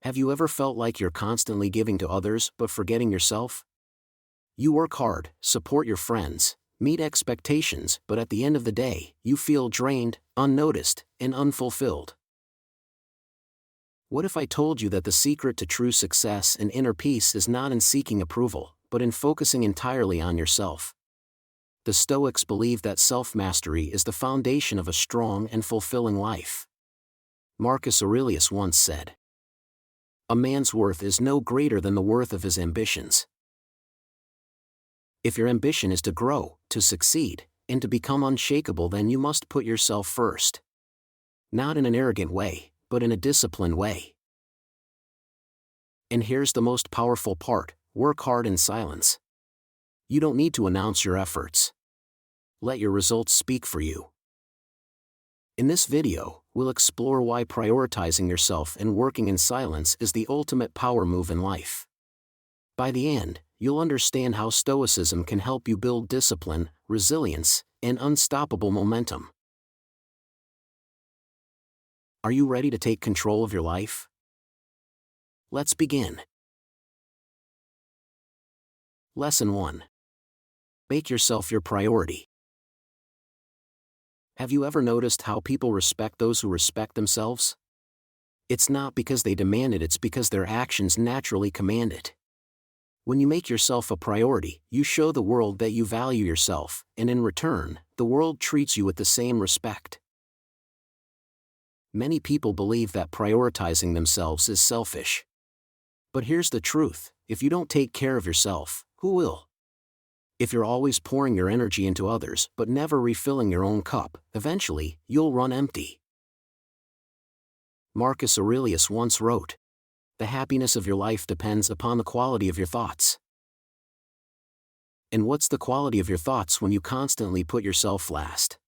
Have you ever felt like you're constantly giving to others but forgetting yourself? You work hard, support your friends, meet expectations, but at the end of the day, you feel drained, unnoticed, and unfulfilled. What if I told you that the secret to true success and inner peace is not in seeking approval, but in focusing entirely on yourself? The Stoics believe that self-mastery is the foundation of a strong and fulfilling life. Marcus Aurelius once said, "A man's worth is no greater than the worth of his ambitions." If your ambition is to grow, to succeed, and to become unshakable, then you must put yourself first. Not in an arrogant way, but in a disciplined way. And here's the most powerful part: work hard in silence. You don't need to announce your efforts. Let your results speak for you. In this video, we'll explore why prioritizing yourself and working in silence is the ultimate power move in life. By the end, you'll understand how Stoicism can help you build discipline, resilience, and unstoppable momentum. Are you ready to take control of your life? Let's begin. Lesson 1. Make yourself your priority. Have you ever noticed how people respect those who respect themselves? It's not because they demand it, it's because their actions naturally command it. When you make yourself a priority, you show the world that you value yourself, and in return, the world treats you with the same respect. Many people believe that prioritizing themselves is selfish. But here's the truth: if you don't take care of yourself, who will? If you're always pouring your energy into others but never refilling your own cup, eventually, you'll run empty. Marcus Aurelius once wrote, "The happiness of your life depends upon the quality of your thoughts." And what's the quality of your thoughts when you constantly put yourself last?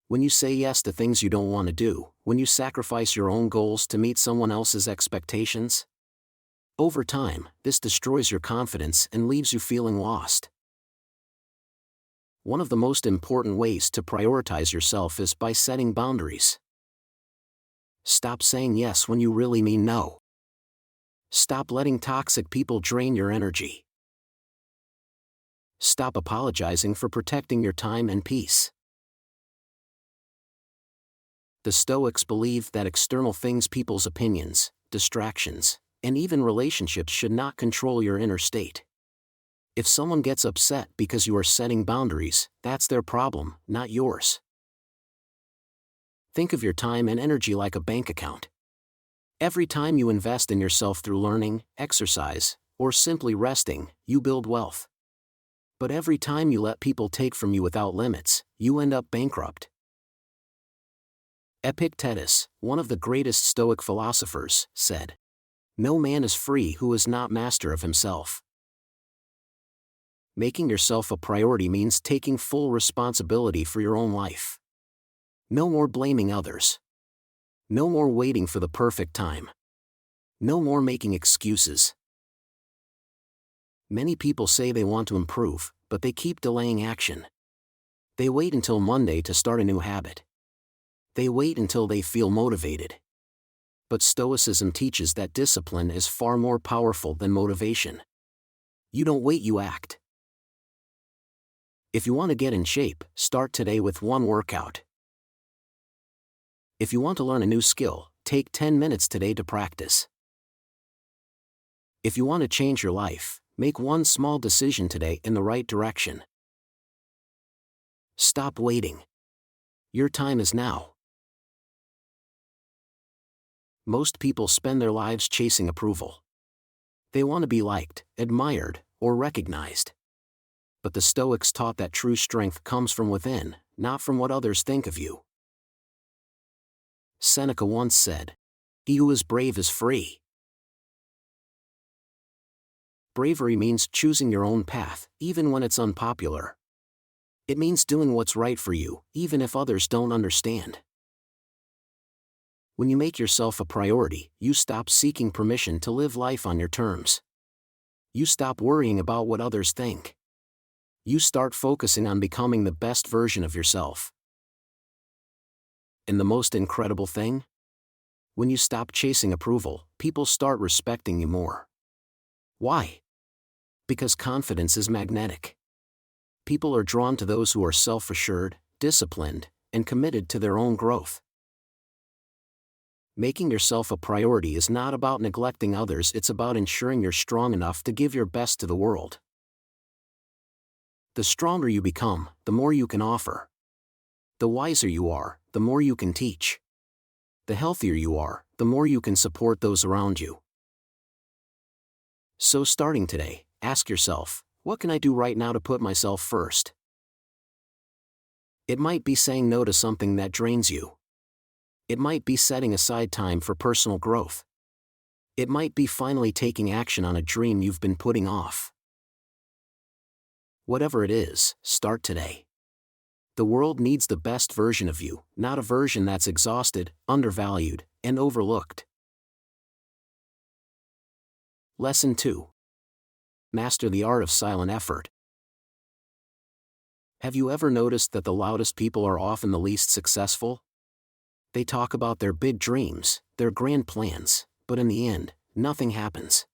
When you say yes to things you don't want to do, when you sacrifice your own goals to meet someone else's expectations? Over time, this destroys your confidence and leaves you feeling lost. One of the most important ways to prioritize yourself is by setting boundaries. Stop saying yes when you really mean no. Stop letting toxic people drain your energy. Stop apologizing for protecting your time and peace. The Stoics believe that external things, people's opinions, distractions, and even relationships should not control your inner state. If someone gets upset because you are setting boundaries, that's their problem, not yours. Think of your time and energy like a bank account. Every time you invest in yourself through learning, exercise, or simply resting, you build wealth. But every time you let people take from you without limits, you end up bankrupt. Epictetus, one of the greatest Stoic philosophers, said, "No man is free who is not master of himself." Making yourself a priority means taking full responsibility for your own life. No more blaming others. No more waiting for the perfect time. No more making excuses. Many people say they want to improve, but they keep delaying action. They wait until Monday to start a new habit. They wait until they feel motivated. But Stoicism teaches that discipline is far more powerful than motivation. You don't wait, you act. If you want to get in shape, start today with one workout. If you want to learn a new skill, take 10 minutes today to practice. If you want to change your life, make one small decision today in the right direction. Stop waiting. Your time is now. Most people spend their lives chasing approval. They want to be liked, admired, or recognized. But the Stoics taught that true strength comes from within, not from what others think of you. Seneca once said, "He who is brave is free." Bravery means choosing your own path, even when it's unpopular. It means doing what's right for you, even if others don't understand. When you make yourself a priority, you stop seeking permission to live life on your terms. You stop worrying about what others think. You start focusing on becoming the best version of yourself. And the most incredible thing? When you stop chasing approval, people start respecting you more. Why? Because confidence is magnetic. People are drawn to those who are self-assured, disciplined, and committed to their own growth. Making yourself a priority is not about neglecting others, it's about ensuring you're strong enough to give your best to the world. The stronger you become, the more you can offer. The wiser you are, the more you can teach. The healthier you are, the more you can support those around you. So starting today, ask yourself, what can I do right now to put myself first? It might be saying no to something that drains you. It might be setting aside time for personal growth. It might be finally taking action on a dream you've been putting off. Whatever it is, start today. The world needs the best version of you, not a version that's exhausted, undervalued, and overlooked. Lesson 2. Master the art of silent effort. Have you ever noticed that the loudest people are often the least successful? They talk about their big dreams, their grand plans, but in the end, nothing happens.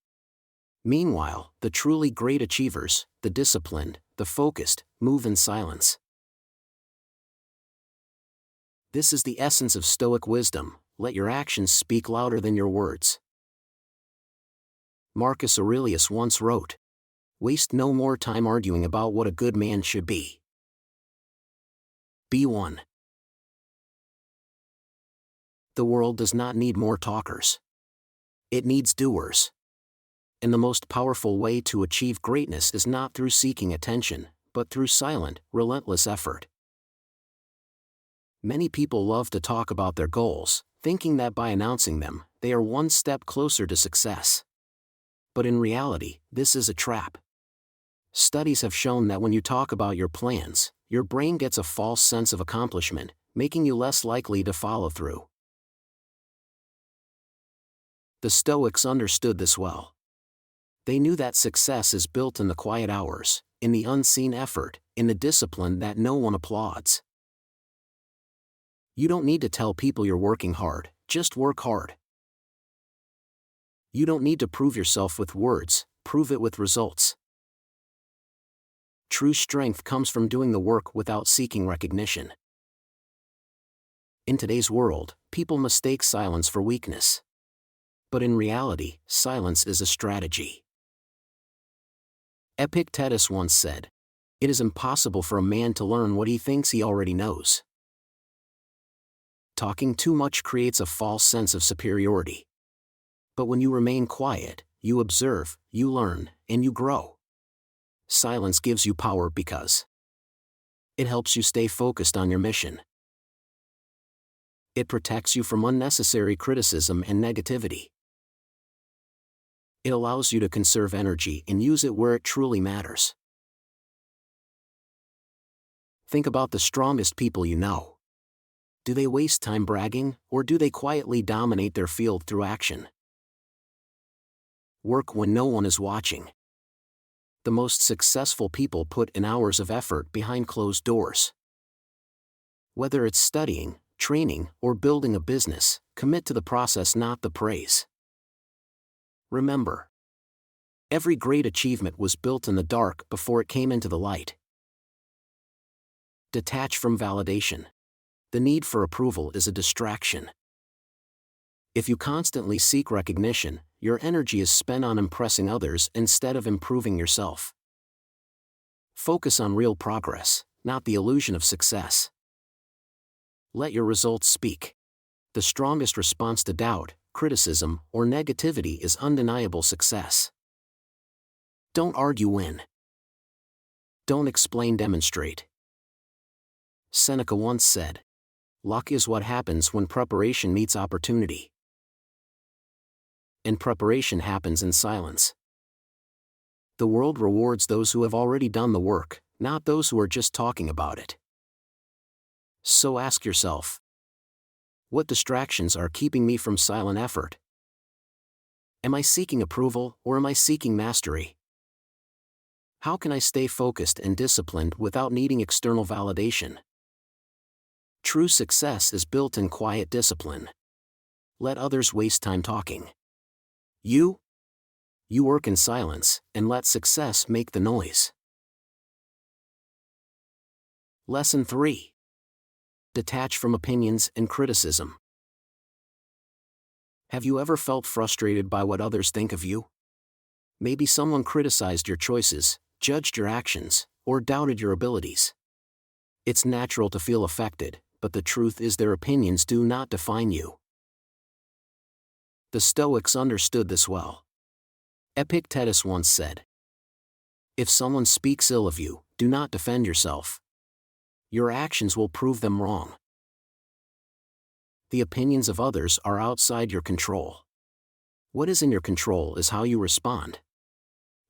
Meanwhile, the truly great achievers, the disciplined, the focused, move in silence. This is the essence of Stoic wisdom: let your actions speak louder than your words. Marcus Aurelius once wrote, "Waste no more time arguing about what a good man should be. Be one." The world does not need more talkers. It needs doers. And the most powerful way to achieve greatness is not through seeking attention, but through silent, relentless effort. Many people love to talk about their goals, thinking that by announcing them, they are one step closer to success. But in reality, this is a trap. Studies have shown that when you talk about your plans, your brain gets a false sense of accomplishment, making you less likely to follow through. The Stoics understood this well. They knew that success is built in the quiet hours, in the unseen effort, in the discipline that no one applauds. You don't need to tell people you're working hard, just work hard. You don't need to prove yourself with words, prove it with results. True strength comes from doing the work without seeking recognition. In today's world, people mistake silence for weakness. But in reality, silence is a strategy. Epictetus once said, "It is impossible for a man to learn what he thinks he already knows." Talking too much creates a false sense of superiority. But when you remain quiet, you observe, you learn, and you grow. Silence gives you power because it helps you stay focused on your mission. It protects you from unnecessary criticism and negativity. It allows you to conserve energy and use it where it truly matters. Think about the strongest people you know. Do they waste time bragging, or do they quietly dominate their field through action? Work when no one is watching. The most successful people put in hours of effort behind closed doors. Whether it's studying, training, or building a business, commit to the process, not the praise. Remember, every great achievement was built in the dark before it came into the light. Detach from validation. The need for approval is a distraction. If you constantly seek recognition, your energy is spent on impressing others instead of improving yourself. Focus on real progress, not the illusion of success. Let your results speak. The strongest response to doubt, criticism, or negativity is undeniable success. Don't argue, win. Don't explain, demonstrate. Seneca once said, "Luck is what happens when preparation meets opportunity." And preparation happens in silence. The world rewards those who have already done the work, not those who are just talking about it. So ask yourself, what distractions are keeping me from silent effort? Am I seeking approval, or am I seeking mastery? How can I stay focused and disciplined without needing external validation? True success is built in quiet discipline. Let others waste time talking. You? You work in silence, and let success make the noise. Lesson 3. Detach from opinions and criticism. Have you ever felt frustrated by what others think of you? Maybe someone criticized your choices, judged your actions, or doubted your abilities. It's natural to feel affected, but the truth is their opinions do not define you. The Stoics understood this well. Epictetus once said, "If someone speaks ill of you, do not defend yourself. Your actions will prove them wrong." The opinions of others are outside your control. What is in your control is how you respond.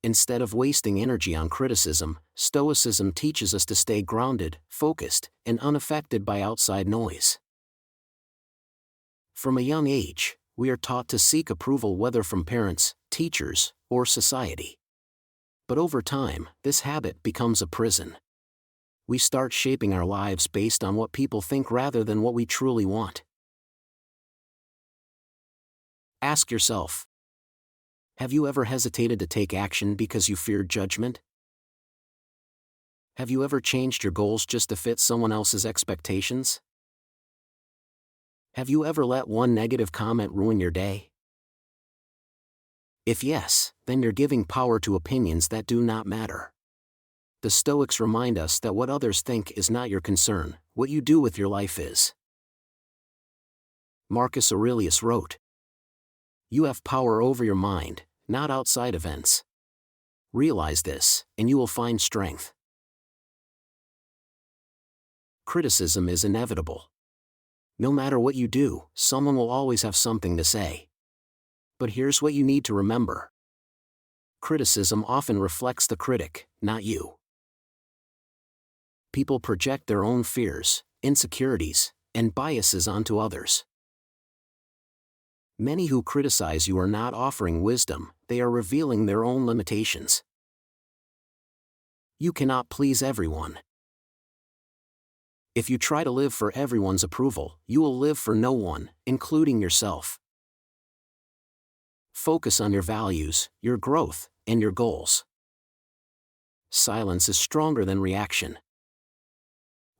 Instead of wasting energy on criticism, Stoicism teaches us to stay grounded, focused, and unaffected by outside noise. From a young age, we are taught to seek approval whether from parents, teachers, or society. But over time, this habit becomes a prison. We start shaping our lives based on what people think rather than what we truly want. Ask yourself, have you ever hesitated to take action because you feared judgment? Have you ever changed your goals just to fit someone else's expectations? Have you ever let one negative comment ruin your day? If yes, then you're giving power to opinions that do not matter. The Stoics remind us that what others think is not your concern, what you do with your life is. Marcus Aurelius wrote, "You have power over your mind, not outside events. Realize this, and you will find strength." Criticism is inevitable. No matter what you do, someone will always have something to say. But here's what you need to remember. Criticism often reflects the critic, not you. People project their own fears, insecurities, and biases onto others. Many who criticize you are not offering wisdom, they are revealing their own limitations. You cannot please everyone. If you try to live for everyone's approval, you will live for no one, including yourself. Focus on your values, your growth, and your goals. Silence is stronger than reaction.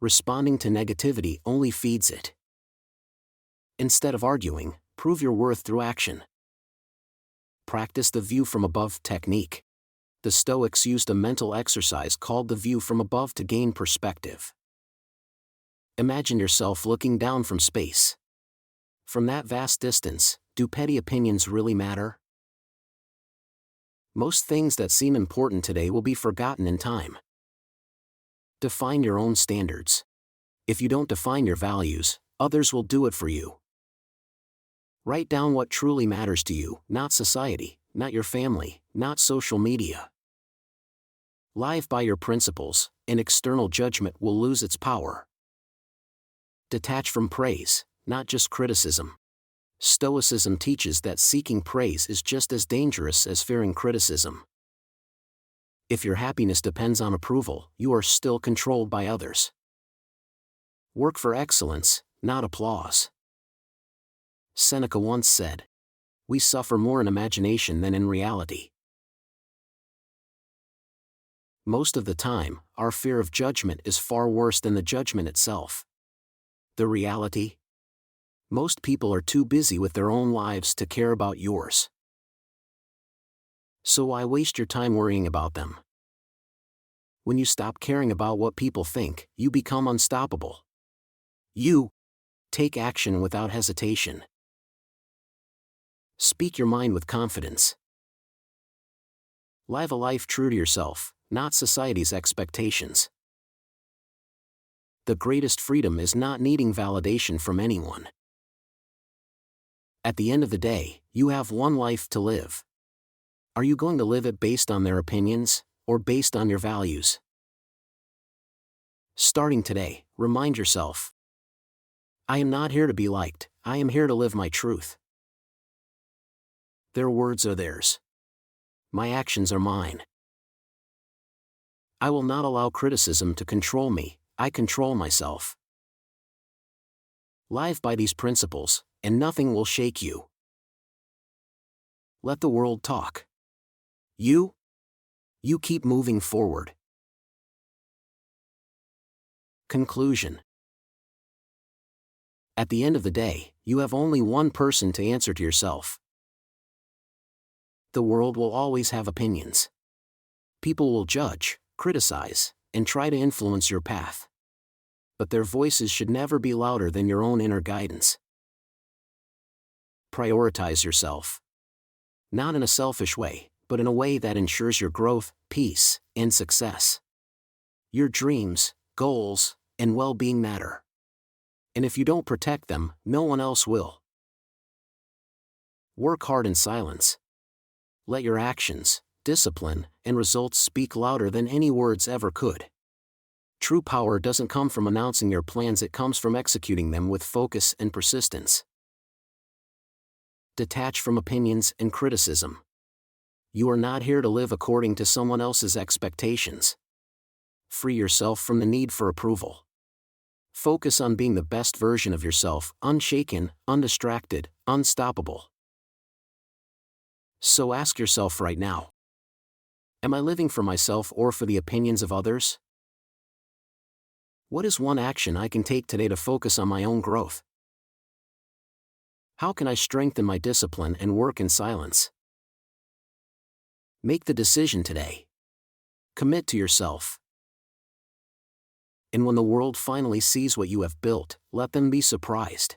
Responding to negativity only feeds it. Instead of arguing, prove your worth through action. Practice the view from above technique. The Stoics used a mental exercise called the view from above to gain perspective. Imagine yourself looking down from space. From that vast distance, do petty opinions really matter? Most things that seem important today will be forgotten in time. Define your own standards. If you don't define your values, others will do it for you. Write down what truly matters to you, not society, not your family, not social media. Live by your principles, and external judgment will lose its power. Detach from praise, not just criticism. Stoicism teaches that seeking praise is just as dangerous as fearing criticism. If your happiness depends on approval, you are still controlled by others. Work for excellence, not applause. Seneca once said, "We suffer more in imagination than in reality." Most of the time, our fear of judgment is far worse than the judgment itself. The reality? Most people are too busy with their own lives to care about yours. So why waste your time worrying about them? When you stop caring about what people think, you become unstoppable. You take action without hesitation. Speak your mind with confidence. Live a life true to yourself, not society's expectations. The greatest freedom is not needing validation from anyone. At the end of the day, you have one life to live. Are you going to live it based on their opinions, or based on your values? Starting today, remind yourself, I am not here to be liked, I am here to live my truth. Their words are theirs. My actions are mine. I will not allow criticism to control me, I control myself. Live by these principles, and nothing will shake you. Let the world talk. You keep moving forward. Conclusion. At the end of the day, you have only one person to answer to yourself. The world will always have opinions. People will judge, criticize, and try to influence your path. But their voices should never be louder than your own inner guidance. Prioritize yourself. Not in a selfish way, but in a way that ensures your growth, peace, and success. Your dreams, goals, and well-being matter. And if you don't protect them, no one else will. Work hard in silence. Let your actions, discipline, and results speak louder than any words ever could. True power doesn't come from announcing your plans, it comes from executing them with focus and persistence. Detach from opinions and criticism. You are not here to live according to someone else's expectations. Free yourself from the need for approval. Focus on being the best version of yourself, unshaken, undistracted, unstoppable. So ask yourself right now, am I living for myself or for the opinions of others? What is one action I can take today to focus on my own growth? How can I strengthen my discipline and work in silence? Make the decision today. Commit to yourself. And when the world finally sees what you have built, let them be surprised.